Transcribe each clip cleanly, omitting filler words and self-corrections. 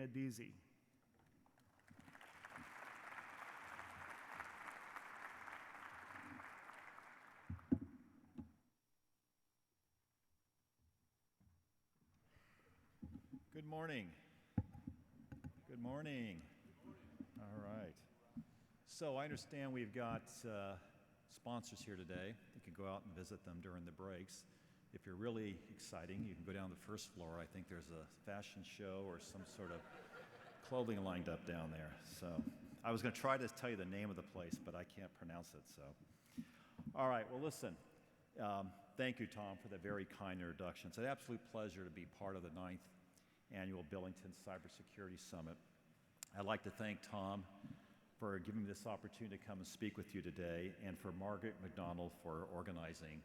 Dana Deasy. Good morning. Good morning. All right. So I understand we've got sponsors here today. You can go out and visit them during the breaks. If you're really exciting, you can go down the first floor. I think there's a fashion show or some sort of clothing lined up down there. So I was going to try to tell you the name of the place, but I can't pronounce it. So, all right. Well, listen. Thank you, Tom, for that very kind introduction. It's an absolute pleasure to be part of the 9th Annual Billington CyberSecurity Summit. I'd like to thank Tom for giving me this opportunity to come and speak with you today, and for Margaret McDonald for organizing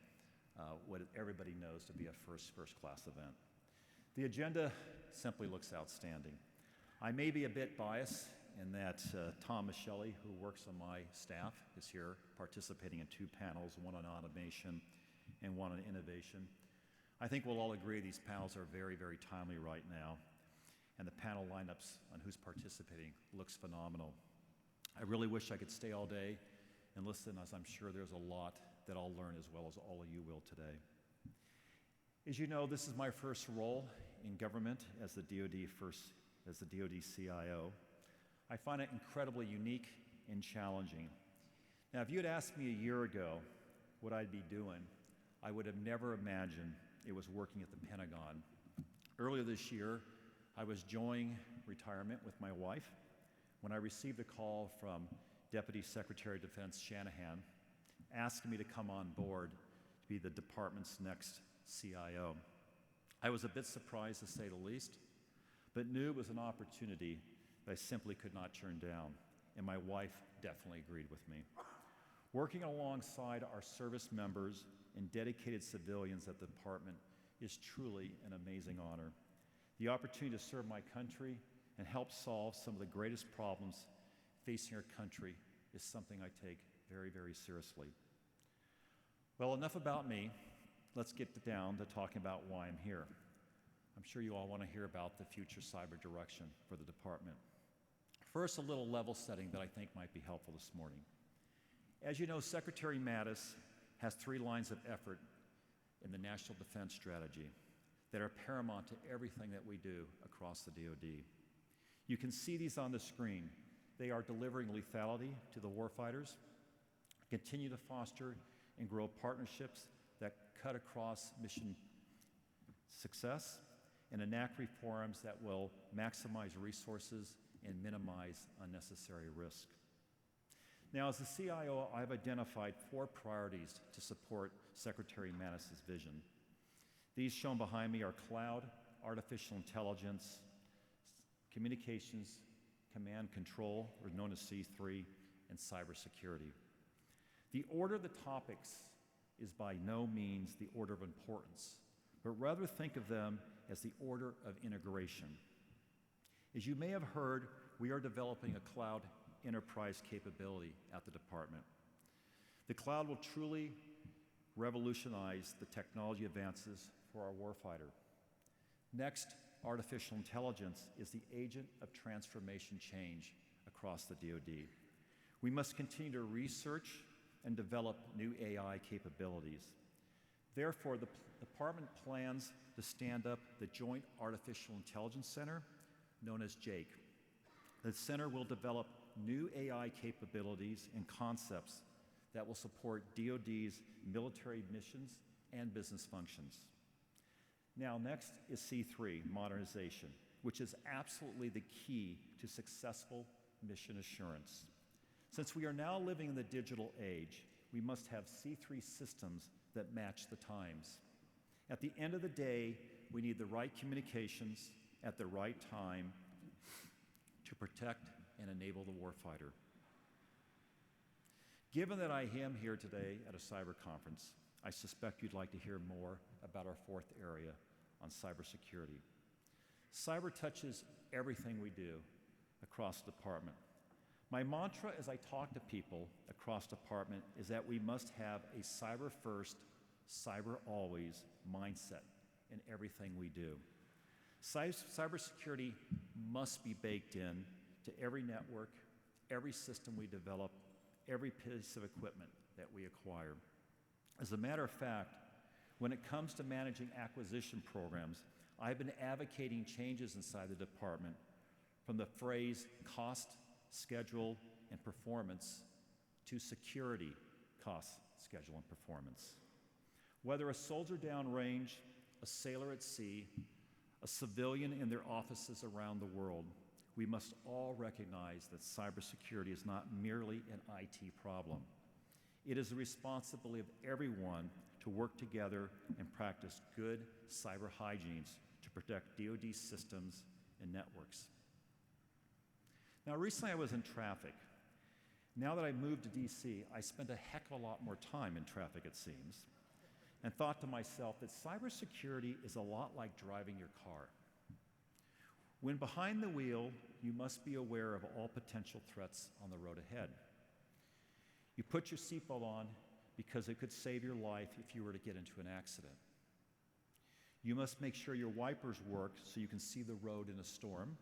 what everybody knows to be a first-class event. The agenda simply looks outstanding. I may be a bit biased in that Tom Michelli, who works on my staff, is here participating in 2 panels, one on automation and one on innovation. I think we'll all agree these panels are very, very timely right now, and the panel lineups on who's participating looks phenomenal. I really wish I could stay all day and listen, as I'm sure there's a lot that I'll learn as well as all of you will today. As you know, this is my first role in government as the DOD CIO. I find it incredibly unique and challenging. Now, if you had asked me a year ago what I'd be doing, I would have never imagined it was working at the Pentagon. Earlier this year, I was enjoying retirement with my wife when I received a call from Deputy Secretary of Defense Shanahan asking me to come on board to be the department's next CIO. I was a bit surprised, to say the least, but knew it was an opportunity that I simply could not turn down, and my wife definitely agreed with me. Working alongside our service members and dedicated civilians at the department is truly an amazing honor. The opportunity to serve my country and help solve some of the greatest problems facing our country is something I take very, very seriously. Well, enough about me. Let's get down to talking about why I'm here. I'm sure you all want to hear about the future cyber direction for the department. First, a little level setting that I think might be helpful this morning. As you know, Secretary Mattis has 3 lines of effort in the National Defense Strategy that are paramount to everything that we do across the DoD. You can see these on the screen. They are delivering lethality to the warfighters, continue to foster and grow partnerships that cut across mission success, and enact reforms that will maximize resources and minimize unnecessary risk. Now, as the CIO, I've identified 4 priorities to support Secretary Mattis's vision. These shown behind me are cloud, artificial intelligence, communications, command control, or known as C3, and cybersecurity. The order of the topics is by no means the order of importance, but rather think of them as the order of integration. As you may have heard, we are developing a cloud enterprise capability at the department. The cloud will truly revolutionize the technology advances for our warfighter. Next, artificial intelligence is the agent of transformation change across the DoD. We must continue to research and develop new AI capabilities. Therefore, the department plans to stand up the Joint Artificial Intelligence Center, known as JAIC. The center will develop new AI capabilities and concepts that will support DoD's military missions and business functions. Now, next is C3, Modernization, which is absolutely the key to successful mission assurance. Since we are now living in the digital age, we must have C3 systems that match the times. At the end of the day, we need the right communications at the right time to protect and enable the warfighter. Given that I am here today at a cyber conference, I suspect you'd like to hear more about our 4th area on cybersecurity. Cyber touches everything we do across the department. My mantra as I talk to people across the department is that we must have a cyber first, cyber always mindset in everything we do. Cybersecurity must be baked in to every network, every system we develop, every piece of equipment that we acquire. As a matter of fact, when it comes to managing acquisition programs, I've been advocating changes inside the department from the phrase cost, schedule, and performance to security, cost, schedule, and performance. Whether a soldier downrange, a sailor at sea, a civilian in their offices around the world, we must all recognize that cybersecurity is not merely an IT problem. It is the responsibility of everyone to work together and practice good cyber hygienes to protect DoD systems and networks. Now, recently I was in traffic. Now that I've moved to DC, I spend a heck of a lot more time in traffic, it seems, and thought to myself that cybersecurity is a lot like driving your car. When behind the wheel, you must be aware of all potential threats on the road ahead. You put your seatbelt on because it could save your life if you were to get into an accident. You must make sure your wipers work so you can see the road in a storm.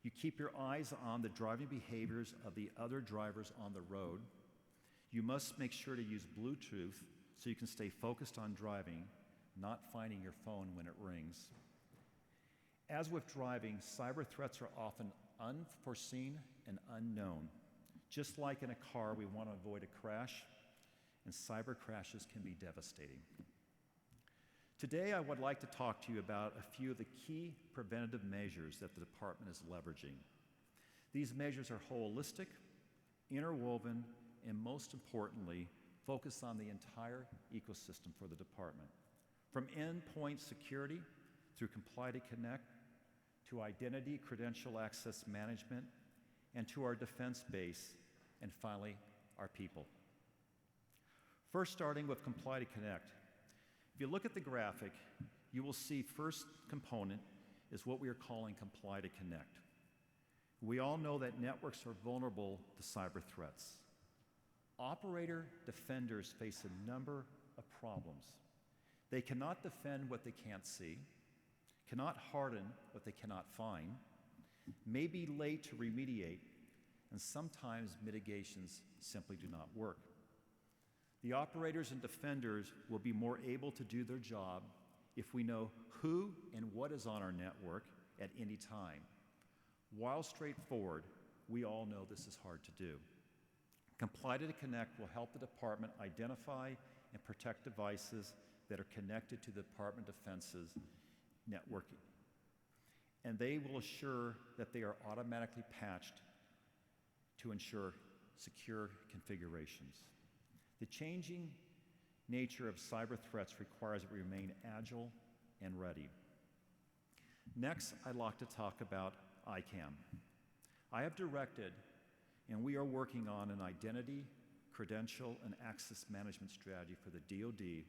You keep your eyes on the driving behaviors of the other drivers on the road. You must make sure to use Bluetooth so you can stay focused on driving, not finding your phone when it rings. As with driving, cyber threats are often unforeseen and unknown. Just like in a car, we want to avoid a crash, and cyber crashes can be devastating. Today, I would like to talk to you about a few of the key preventative measures that the department is leveraging. These measures are holistic, interwoven, and most importantly, focus on the entire ecosystem for the department. From endpoint security through Comply to Connect, to identity credential access management, and to our defense base, and finally, our people. First, starting with Comply to Connect. If you look at the graphic, you will see first component is what we are calling Comply to Connect. We all know that networks are vulnerable to cyber threats. Operator defenders face a number of problems. They cannot defend what they can't see, cannot harden what they cannot find, may be late to remediate, and sometimes mitigations simply do not work. The operators and defenders will be more able to do their job if we know who and what is on our network at any time. While straightforward, we all know this is hard to do. Comply to Connect will help the department identify and protect devices that are connected to the Department of Defense's networking, and they will assure that they are automatically patched to ensure secure configurations. The changing nature of cyber threats requires that we remain agile and ready. Next, I'd like to talk about ICAM. I have directed, and we are working on an identity, credential, and access management strategy for the DoD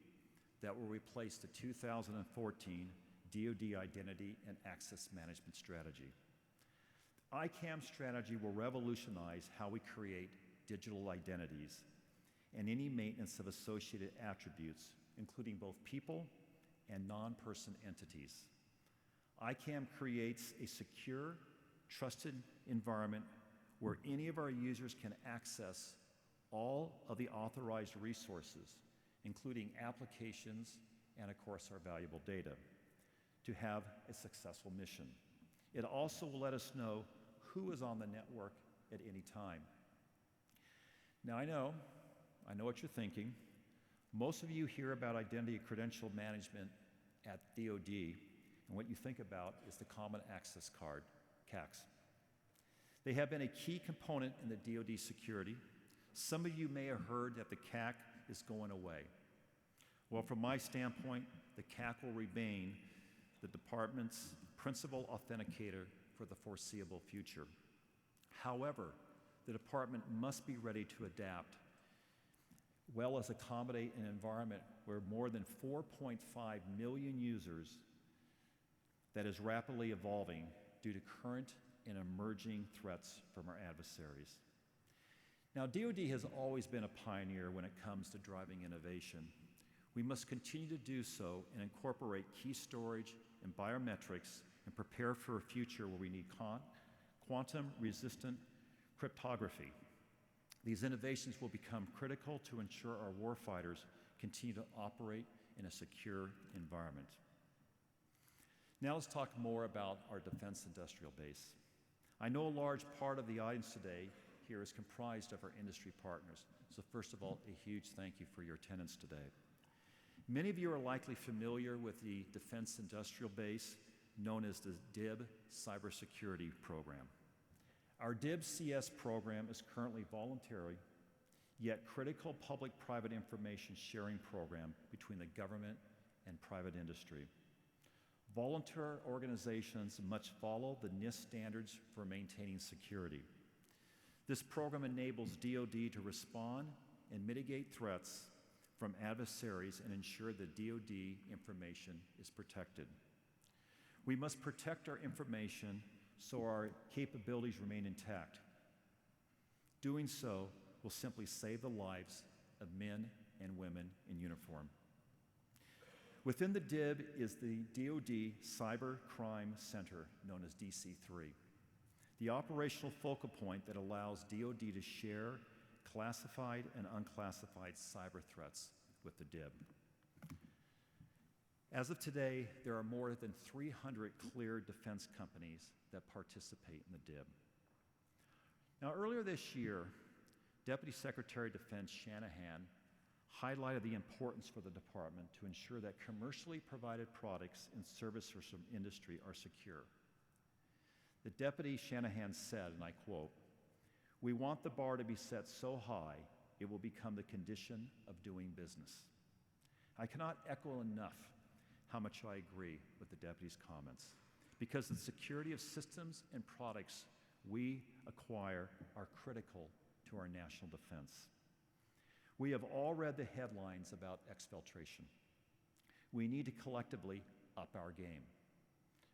that will replace the 2014 DoD Identity and Access Management Strategy. ICAM strategy will revolutionize how we create digital identities and any maintenance of associated attributes, including both people and non-person entities. ICAM creates a secure, trusted environment where any of our users can access all of the authorized resources, including applications and, of course, our valuable data, to have a successful mission. It also will let us know who is on the network at any time. Now, I know what you're thinking. Most of you hear about identity and credential management at DoD, and what you think about is the Common Access Card, CACs. They have been a key component in the DoD security. Some of you may have heard that the CAC is going away. Well, from my standpoint, the CAC will remain the department's principal authenticator for the foreseeable future. However, the department must be ready to adapt, well as accommodate an environment where more than 4.5 million users that is rapidly evolving due to current and emerging threats from our adversaries. Now, DoD has always been a pioneer when it comes to driving innovation. We must continue to do so and incorporate key storage and biometrics and prepare for a future where we need quantum-resistant cryptography. These innovations will become critical to ensure our warfighters continue to operate in a secure environment. Now let's talk more about our defense industrial base. I know a large part of the audience today here is comprised of our industry partners. So first of all, a huge thank you for your attendance today. Many of you are likely familiar with the defense industrial base known as the Dib Cybersecurity Program. Our Dib CS program is currently voluntary, yet critical public-private information sharing program between the government and private industry. Volunteer organizations must follow the NIST standards for maintaining security. This program enables DoD to respond and mitigate threats from adversaries and ensure that DoD information is protected. We must protect our information so our capabilities remain intact. Doing so will simply save the lives of men and women in uniform. Within the DIB is the DOD Cyber Crime Center, known as DC3, the operational focal point that allows DoD to share classified and unclassified cyber threats with the DIB. As of today, there are more than 300 cleared defense companies that participate in the DIB. Now, earlier this year, Deputy Secretary of Defense Shanahan highlighted the importance for the department to ensure that commercially provided products and services from industry are secure. The Deputy Shanahan said, and I quote, "We want the bar to be set so high it will become the condition of doing business." I cannot echo enough how much I agree with the Deputy's comments, because the security of systems and products we acquire are critical to our national defense. We have all read the headlines about exfiltration. We need to collectively up our game.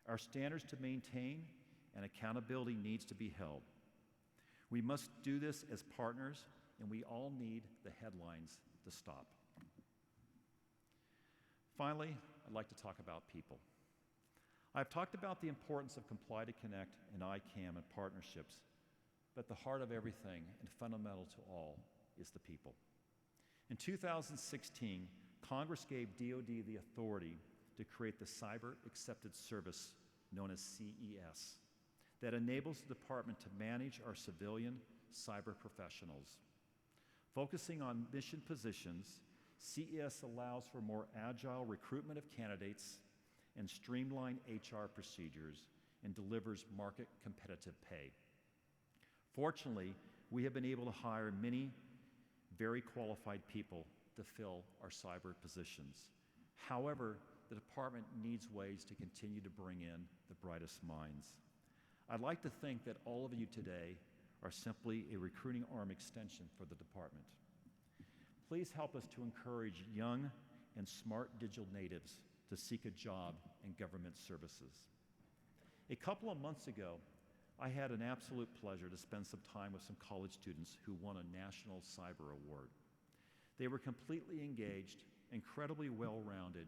Our standards to maintain and accountability needs to be held. We must do this as partners, and we all need the headlines to stop. Finally, I'd like to talk about people. I've talked about the importance of Comply to Connect and ICAM and partnerships, but the heart of everything and fundamental to all is the people. In 2016, Congress gave DoD the authority to create the Cyber Accepted Service, known as CES, that enables the department to manage our civilian cyber professionals. Focusing on mission positions, CES allows for more agile recruitment of candidates and streamlined HR procedures and delivers market competitive pay. Fortunately, we have been able to hire many very qualified people to fill our cyber positions. However, the department needs ways to continue to bring in the brightest minds. I'd like to think that all of you today are simply a recruiting arm extension for the department. Please help us to encourage young and smart digital natives to seek a job in government services. A couple of months ago, I had an absolute pleasure to spend some time with some college students who won a National Cyber Award. They were completely engaged, incredibly well-rounded,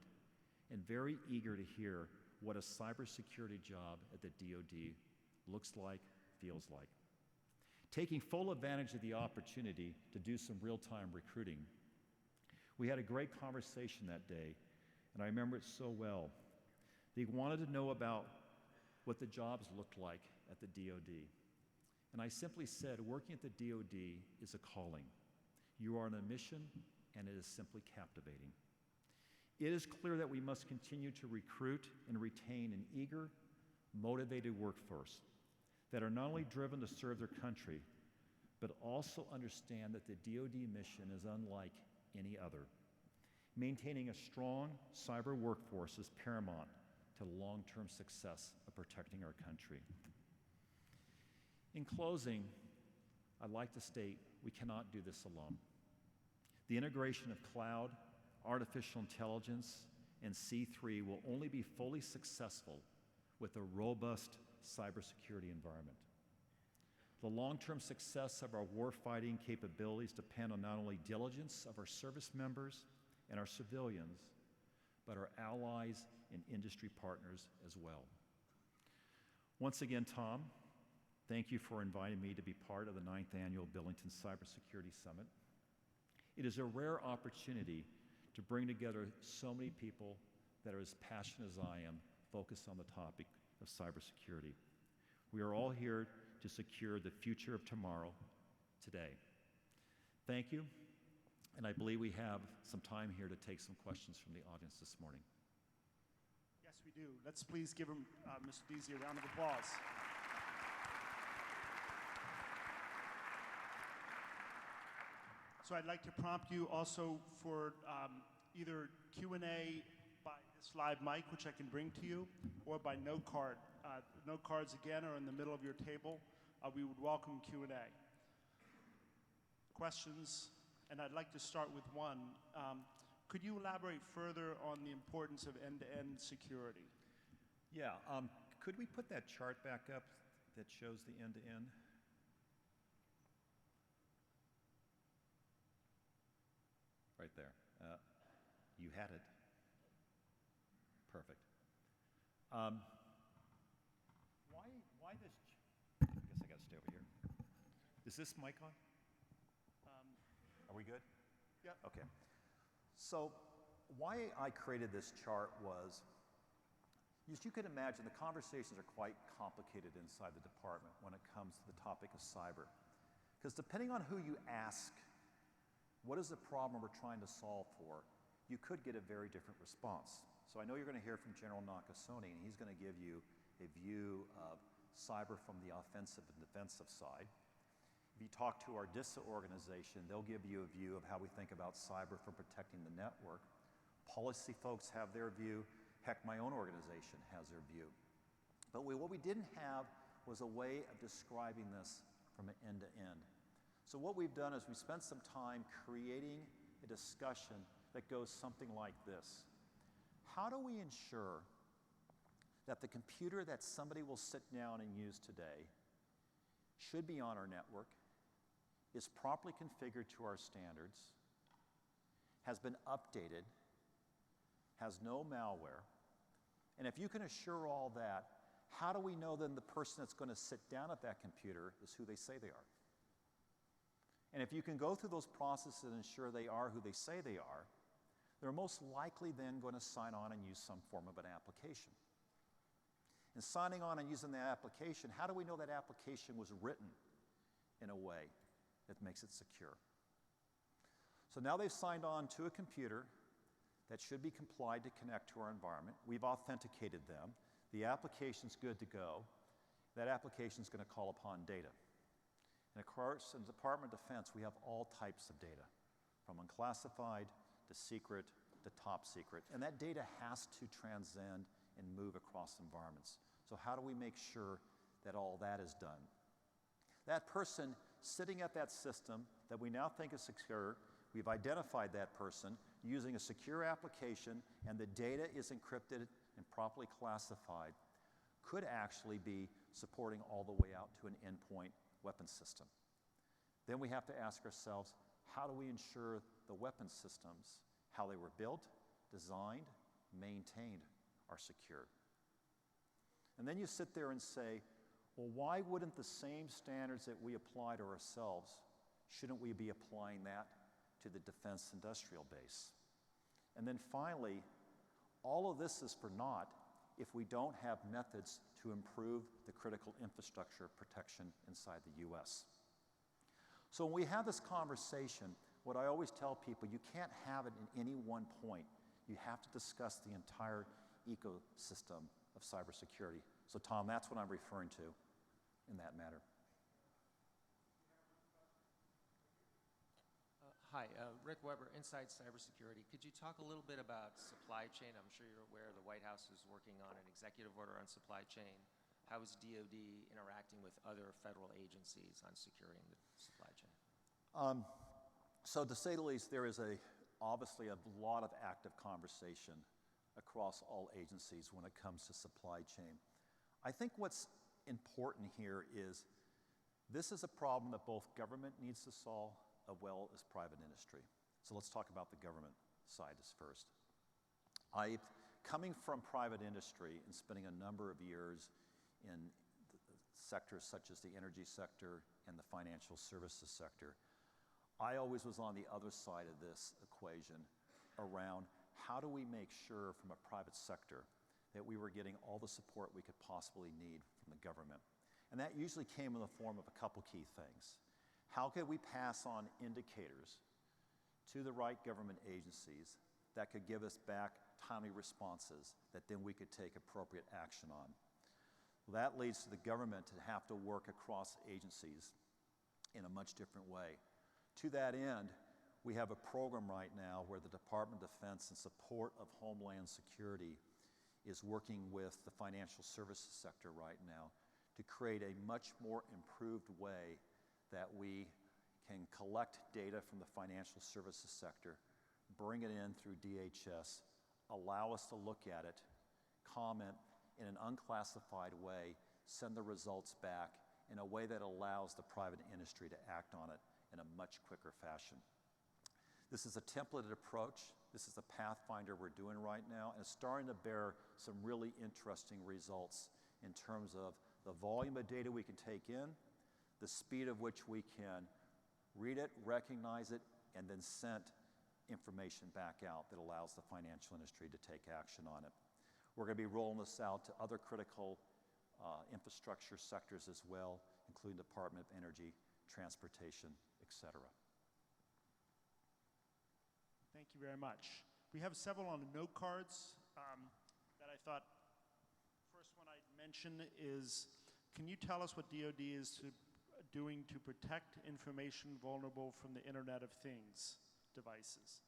and very eager to hear what a cybersecurity job at the DoD looks like, feels like. Taking full advantage of the opportunity to do some real-time recruiting, we had a great conversation that day, and I remember it so well. They wanted to know about what the jobs looked like at the DoD. And I simply said, working at the DoD is a calling. You are on a mission, and it is simply captivating. It is clear that we must continue to recruit and retain an eager, motivated workforce that are not only driven to serve their country, but also understand that the DoD mission is unlike any other. Maintaining a strong cyber workforce is paramount to the long-term success of protecting our country. In closing, I'd like to state we cannot do this alone. The integration of cloud, artificial intelligence, and C3 will only be fully successful with a robust cybersecurity environment. The long-term success of our warfighting capabilities depend on not only diligence of our service members and our civilians, but our allies and industry partners as well. Once again, Tom, thank you for inviting me to be part of the 9th Annual Billington CyberSecurity Summit. It is a rare opportunity to bring together so many people that are as passionate as I am, focused on the topic of cybersecurity. We are all here to secure the future of tomorrow, today. Thank you, and I believe we have some time here to take some questions from the audience this morning. Yes, we do. Let's please give him, Mr. Deasy, a round of applause. So I'd like to prompt you also for either Q&A by this live mic, which I can bring to you, or by note card. Note cards, again, are in the middle of your table. We would welcome Q&A. Questions, and I'd like to start with one. Could you elaborate further on the importance of end-to-end security? Yeah, could we put that chart back up that shows the end-to-end? Right there. You had it. Perfect. Why this? I guess I got to stay over here. Is this mic on? Are we good? Yep. Okay. So why I created this chart was, as you can imagine, the conversations are quite complicated inside the department when it comes to the topic of cyber. Because depending on who you ask, what is the problem we're trying to solve for, you could get a very different response. So I know you're going to hear from General Nakasone, and he's going to give you a view of cyber from the offensive and defensive side. If you talk to our DISA organization, they'll give you a view of how we think about cyber for protecting the network. Policy folks have their view. Heck, my own organization has their view. But what we didn't have was a way of describing this from an end to end. So what we've done is we spent some time creating a discussion that goes something like this. How do we ensure that the computer that somebody will sit down and use today should be on our network, is properly configured to our standards, has been updated, has no malware, and if you can assure all that, how do we know then the person that's going to sit down at that computer is who they say they are? And if you can go through those processes and ensure they are who they say they are, they're most likely then going to sign on and use some form of an application. And signing on and using that application, how do we know that application was written in a way that makes it secure? So now they've signed on to a computer that should be complied to connect to our environment. We've authenticated them. The application's good to go. That application's going to call upon data. And of course, in the Department of Defense, we have all types of data, from unclassified to secret to top secret. And that data has to transcend and move across environments. So how do we make sure that all that is done? That person sitting at that system that we now think is secure, we've identified that person using a secure application, and the data is encrypted and properly classified, could actually be supporting all the way out to an endpoint weapon system. Then we have to ask ourselves, how do we ensure the weapon systems, how they were built, designed, maintained, are secure? And then you sit there and say, well, why wouldn't the same standards that we apply to ourselves, shouldn't we be applying that to the defense industrial base? And then finally, all of this is for naught if we don't have methods to improve the critical infrastructure protection inside the US. So when we have this conversation, what I always tell people, you can't have it in any one point. You have to discuss the entire ecosystem of cybersecurity. So Tom, that's what I'm referring to in that matter. Hi, Rick Weber, Inside Cybersecurity. Could you talk a little bit about supply chain? I'm sure you're aware the White House is working on an executive order on supply chain. How is DOD interacting with other federal agencies on securing the supply chain? So to say the least, there is obviously a lot of active conversation across all agencies when it comes to supply chain. I think what's important here is this is a problem that both government needs to solve as well as private industry. So let's talk about the government side first. I've coming from private industry and spending a number of years in sectors such as the energy sector and the financial services sector, I always was on the other side of this equation around how do we make sure from a private sector that we were getting all the support we could possibly need from the government. And that usually came in the form of a couple key things. How could we pass on indicators to the right government agencies that could give us back timely responses that then we could take appropriate action on? Well, that leads to the government to have to work across agencies in a much different way. To that end, we have a program right now where the Department of Defense, in support of Homeland Security, is working with the financial services sector right now to create a much more improved way that we can collect data from the financial services sector, bring it in through DHS, allow us to look at it, comment in an unclassified way, send the results back in a way that allows the private industry to act on it in a much quicker fashion. This is a templated approach. This is the pathfinder we're doing right now, and it's starting to bear some really interesting results in terms of the volume of data we can take in, the speed of which we can read it, recognize it, and then send information back out that allows the financial industry to take action on it. We're going to be rolling this out to other critical infrastructure sectors as well, including Department of Energy, transportation, etc. Thank you very much. We have several on the note cards that I thought. First one I'd mention is, can you tell us what DoD is doing to protect information vulnerable from the Internet of Things devices?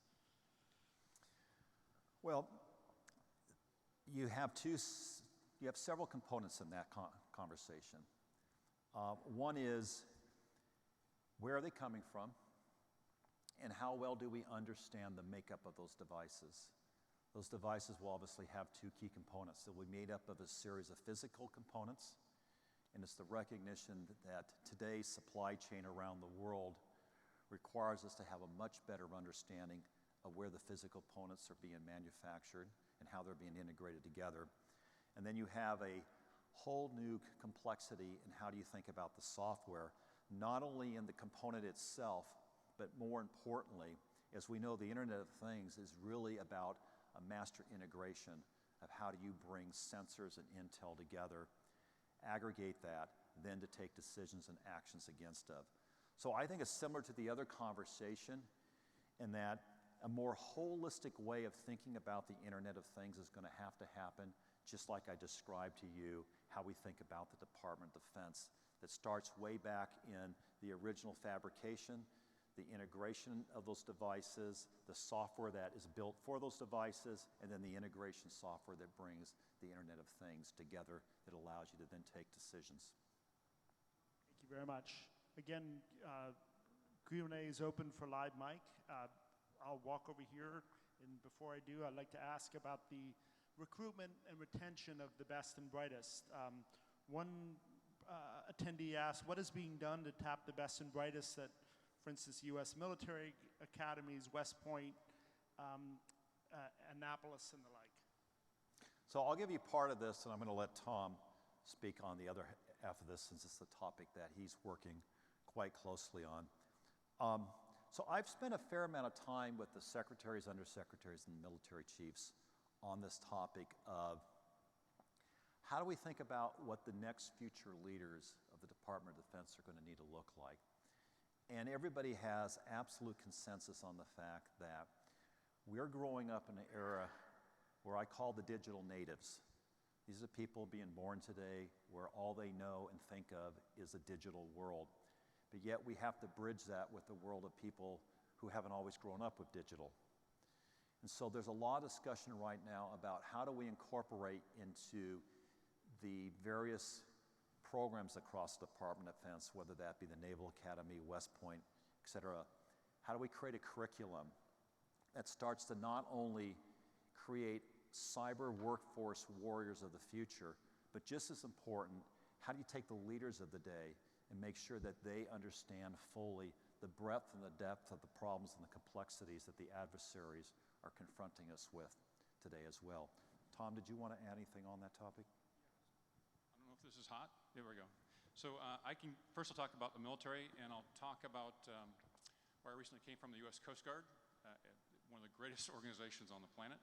Well, you have several components in that conversation. One is, where are they coming from? And how well do we understand the makeup of those devices? Those devices will obviously have two key components. They'll be made up of a series of physical components, and it's the recognition that today's supply chain around the world requires us to have a much better understanding of where the physical components are being manufactured and how they're being integrated together. And then you have a whole new complexity in how do you think about the software, not only in the component itself, but more importantly, as we know, the Internet of Things is really about a master integration of how do you bring sensors and intel together, aggregate that, then to take decisions and actions against it. So I think it's similar to the other conversation in that a more holistic way of thinking about the Internet of Things is going to happen, just like I described to you how we think about the Department of Defense, that starts way back in the original fabrication, the integration of those devices, the software that is built for those devices, and then the integration software that brings the Internet of Things together that allows you to then take decisions. Thank you very much. Again, Q&A is open for live mic. I'll walk over here, and before I do, I'd like to ask about the recruitment and retention of the best and brightest. One attendee asked, what is being done to tap the best and brightest that, for instance, U.S. military academies, West Point, Annapolis, and the like? So I'll give you part of this, and I'm going to let Tom speak on the other half of this, since it's the topic that he's working quite closely on. So I've spent a fair amount of time with the secretaries, undersecretaries, and military chiefs on this topic of how do we think about what the next future leaders of the Department of Defense are going to need to look like. And everybody has absolute consensus on the fact that we're growing up in an era where I call the digital natives. These are people being born today where all they know and think of is a digital world. But yet we have to bridge that with the world of people who haven't always grown up with digital. And so there's a lot of discussion right now about how do we incorporate into the various programs across the Department of Defense, whether that be the Naval Academy, West Point, et cetera. How do we create a curriculum that starts to not only create cyber workforce warriors of the future, but just as important, how do you take the leaders of the day and make sure that they understand fully the breadth and the depth of the problems and the complexities that the adversaries are confronting us with today as well. Tom, did you want to add anything on that topic? I don't know if this is hot. There we go. So first I'll talk about the military, and I'll talk about where I recently came from, the U.S. Coast Guard, one of the greatest organizations on the planet.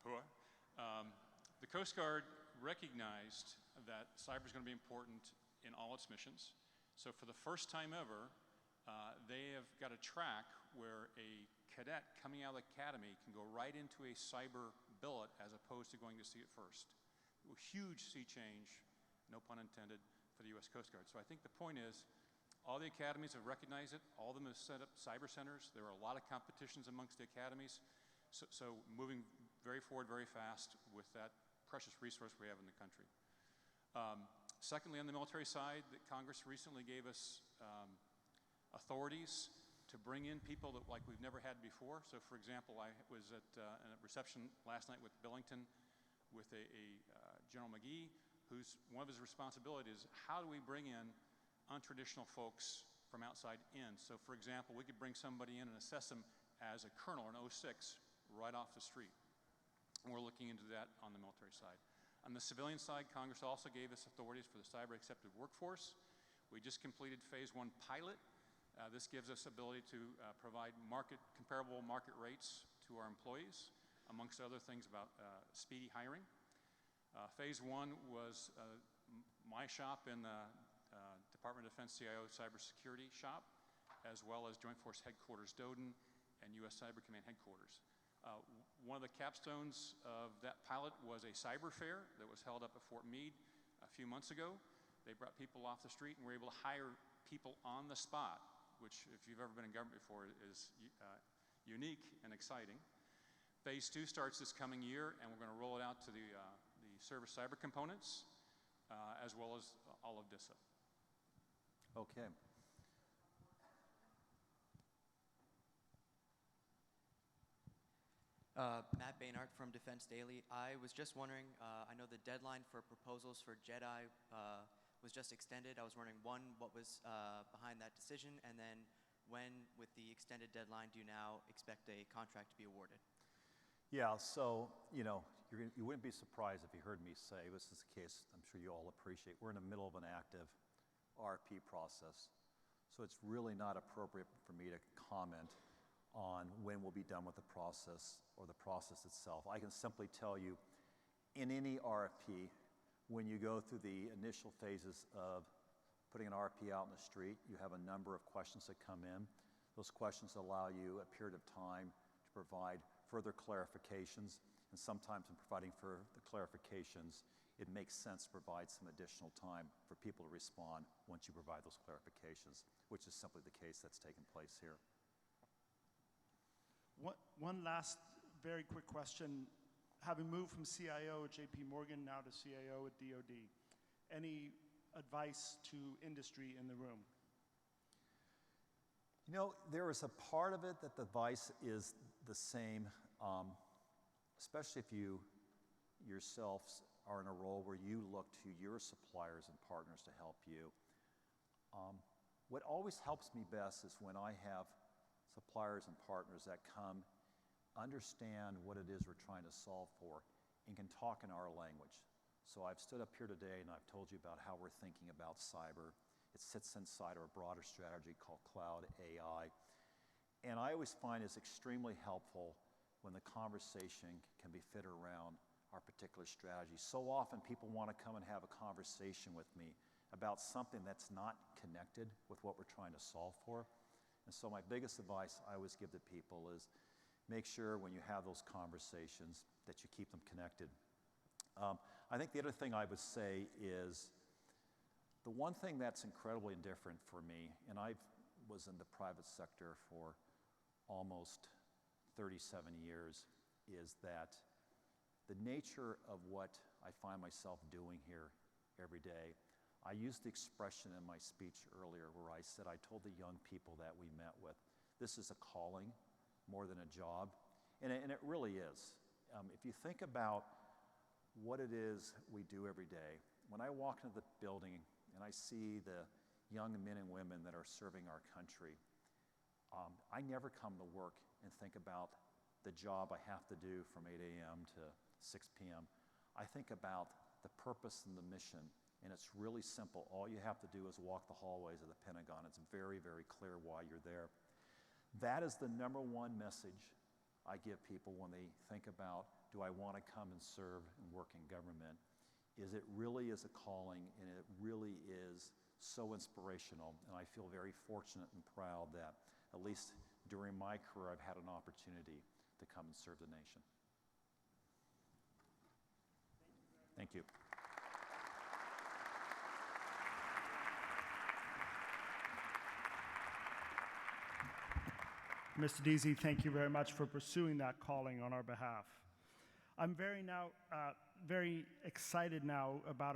The Coast Guard recognized that cyber is going to be important in all its missions. So for the first time ever, they have got a track where a cadet coming out of the academy can go right into a cyber billet as opposed to going to sea at first. A huge sea change, no pun intended, for the U.S. Coast Guard. So I think the point is, all the academies have recognized it, all of them have set up cyber centers. There are a lot of competitions amongst the academies. So moving very forward, very fast with that precious resource we have in the country. Secondly, on the military side, Congress recently gave us authorities to bring in people that we've never had before. So for example, I was at a reception last night with Billington with a General McGee, who's one of his responsibilities, how do we bring in untraditional folks from outside in? So for example, we could bring somebody in and assess them as a colonel or an 06 right off the street. And we're looking into that on the military side. On the civilian side, Congress also gave us authorities for the cyber accepted workforce. We just completed phase 1 pilot. This gives us ability to provide comparable market rates to our employees, amongst other things about speedy hiring. Phase 1 was my shop in the Department of Defense CIO Cybersecurity shop, as well as Joint Force Headquarters Doden and U.S. Cyber Command Headquarters. One of the capstones of that pilot was a cyber fair that was held up at Fort Meade a few months ago. They brought people off the street and were able to hire people on the spot, which, if you've ever been in government before, is unique and exciting. Phase 2 starts this coming year, and we're going to roll it out to the service cyber components, as well as all of DISA. Okay. Matt Bainart from Defense Daily. I was just wondering, I know the deadline for proposals for JEDI was just extended. I was wondering, one, what was behind that decision, and then when, with the extended deadline, do you now expect a contract to be awarded? Yeah, so, you wouldn't be surprised if you heard me say, this is the case I'm sure you all appreciate, we're in the middle of an active RFP process. So it's really not appropriate for me to comment on when we'll be done with the process or the process itself. I can simply tell you, in any RFP, when you go through the initial phases of putting an RFP out in the street, you have a number of questions that come in. Those questions allow you a period of time to provide further clarifications, and sometimes in providing for the clarifications, it makes sense to provide some additional time for people to respond once you provide those clarifications, which is simply the case that's taken place here. One last very quick question. Having moved from CIO at JP Morgan now to CIO at DOD, any advice to industry in the room? There is a part of it that the advice is the same, especially if you yourselves are in a role where you look to your suppliers and partners to help you. What always helps me best is when I have suppliers and partners that come, understand what it is we're trying to solve for, and can talk in our language. So I've stood up here today and I've told you about how we're thinking about cyber. It sits inside our broader strategy called Cloud AI. And I always find it's extremely helpful when the conversation can be fit around our particular strategy. So often people want to come and have a conversation with me about something that's not connected with what we're trying to solve for. And so my biggest advice I always give to people is make sure when you have those conversations that you keep them connected. I think the other thing I would say is the one thing that's incredibly different for me, and I was in the private sector for almost 37 years, is that the nature of what I find myself doing here every day. I used the expression in my speech earlier where I said, I told the young people that we met with, this is a calling more than a job, and it really is. If you think about what it is we do every day, when I walk into the building and I see the young men and women that are serving our country, I never come to work and think about the job I have to do from 8 a.m. to 6 p.m., I think about the purpose and the mission, and it's really simple. All you have to do is walk the hallways of the Pentagon. It's very, very clear why you're there. That is the number one message I give people when they think about, do I want to come and serve and work in government, is it really is a calling, and it really is so inspirational. And I feel very fortunate and proud that, at least during my career, I've had an opportunity to come and serve the nation. Thank you. Mr. Deasy, thank you very much for pursuing that calling on our behalf. I'm very excited now about